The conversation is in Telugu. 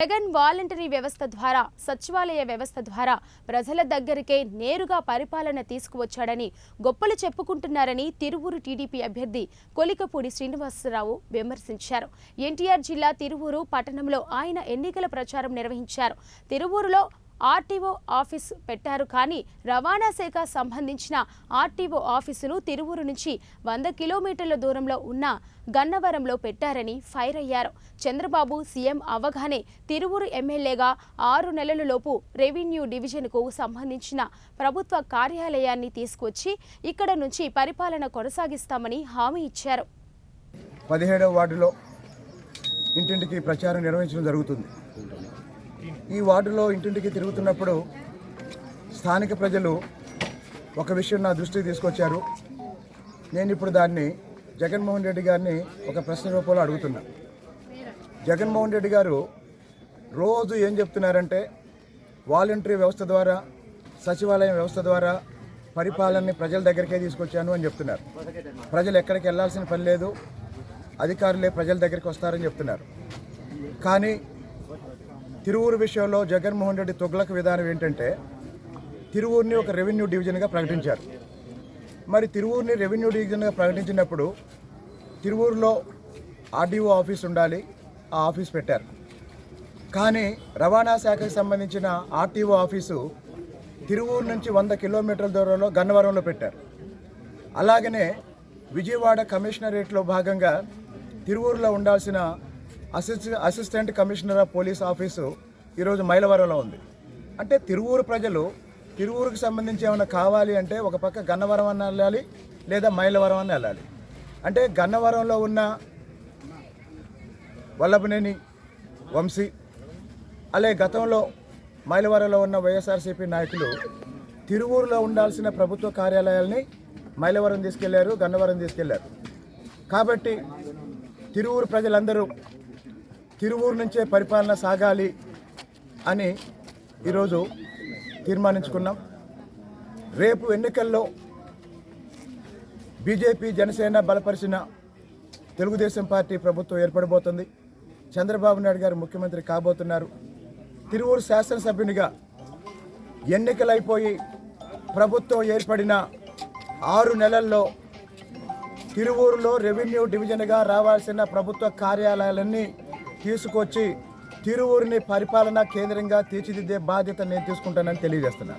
జగన్ వాలంటరీ వ్యవస్థ ద్వారా సచివాలయ వ్యవస్థ ద్వారా ప్రజల దగ్గరికే నేరుగా పరిపాలన తీసుకువచ్చాడని గొప్పలు చెప్పుకుంటున్నారని తిరువూరు టీడీపీ అభ్యర్థి కొలికపూడి శ్రీనివాసరావు విమర్శించారు. ఎన్టీఆర్ జిల్లా తిరువూరు పట్టణంలో ఆయన ఎన్నికల ప్రచారం నిర్వహించారు. తిరువూరులో ఆర్టీఓ ఆఫీసు పెట్టారు, కానీ రవాణా శాఖ సంబంధించిన ఆర్టీఓ ఆఫీసును తిరువూరు నుంచి 100 కిలోమీటర్ల దూరంలో ఉన్న గన్నవరంలో పెట్టారని ఫైర్ అయ్యారు. చంద్రబాబు సీఎం అవగానే తిరువూరు ఎమ్మెల్యేగా 6 నెలలలోపు రెవెన్యూ డివిజన్కు సంబంధించిన ప్రభుత్వ కార్యాలయాన్ని తీసుకొచ్చి ఇక్కడ నుంచి పరిపాలన కొనసాగిస్తామని హామీ ఇచ్చారు. 17వ వార్డులో ఇంటింటికి ప్రచారం నిర్వహించడం జరుగుతుంది. ఈ వార్డులో ఇంటింటికి తిరుగుతున్నప్పుడు స్థానిక ప్రజలు ఒక విషయం నా దృష్టికి తీసుకొచ్చారు. నేను ఇప్పుడు దాన్ని జగన్మోహన్ రెడ్డి గారిని ఒక ప్రశ్న రూపంలో అడుగుతున్నా. జగన్మోహన్ రెడ్డి గారు రోజు ఏం చెప్తున్నారంటే వాలంటరీ వ్యవస్థ ద్వారా, సచివాలయం వ్యవస్థ ద్వారా పరిపాలనని ప్రజల దగ్గరికే తీసుకొచ్చాను అని చెప్తున్నారు. ప్రజలు ఎక్కడికి వెళ్ళాల్సిన పని లేదు, అధికారులే ప్రజల దగ్గరికి వస్తారని చెప్తున్నారు. కానీ తిరువూరు విషయంలో జగన్మోహన్ రెడ్డి తుగ్లక్ విధానం ఏంటంటే తిరువూరుని ఒక రెవెన్యూ డివిజన్గా ప్రకటించారు. మరి తిరువూరుని రెవెన్యూ డివిజన్గా ప్రకటించినప్పుడు తిరువూరులో ఆర్డీఓ ఆఫీస్ ఉండాలి, ఆ ఆఫీస్ పెట్టారు. కానీ రవాణా శాఖకు సంబంధించిన ఆర్టీఓ ఆఫీసు తిరువూరు నుంచి 100 కిలోమీటర్ల దూరంలో గన్నవరంలో పెట్టారు. అలాగనే విజయవాడ కమిషనరేట్లో భాగంగా తిరువూరులో ఉండాల్సిన assistant commissioner of police office ఈరోజు మైలవరంలో ఉంది. అంటే తిరువూరు ప్రజలు తిరువూరుకు సంబంధించి ఏమైనా కావాలి అంటే ఒక పక్క గన్నవరం అన్న వెళ్ళాలి, లేదా మైలవరం అన్న వెళ్ళాలి. అంటే గన్నవరంలో ఉన్న వల్లభనేని వంశీ, అలాగే గతంలో మైలవరంలో ఉన్న వైఎస్ఆర్సీపీ నాయకులు తిరువూరులో ఉండాల్సిన ప్రభుత్వ కార్యాలయాల్ని మైలవరం తీసుకెళ్లారు, గన్నవరం తీసుకెళ్లారు. కాబట్టి తిరువూరు ప్రజలందరూ తిరువూరు నుంచే పరిపాలన సాగాలి అని ఈరోజు తీర్మానించుకున్నాం. రేపు ఎన్నికల్లో బీజేపీ, జనసేన బలపరిచిన తెలుగుదేశం పార్టీ ప్రభుత్వం ఏర్పడబోతుంది. చంద్రబాబు నాయుడు గారు ముఖ్యమంత్రి కాబోతున్నారు. తిరువూరు శాసనసభ్యునిగా ఎన్నికలైపోయి ప్రభుత్వం ఏర్పడిన 6 నెలల్లో తిరువూరులో రెవెన్యూ డివిజన్గా రావాల్సిన ప్రభుత్వ కార్యాలయాలన్నీ తీసుకొచ్చి తిరువూరుని పరిపాలనా కేంద్రంగా తీర్చిదిద్దే బాధ్యత నేను తీసుకుంటానని తెలియజేస్తున్నాను.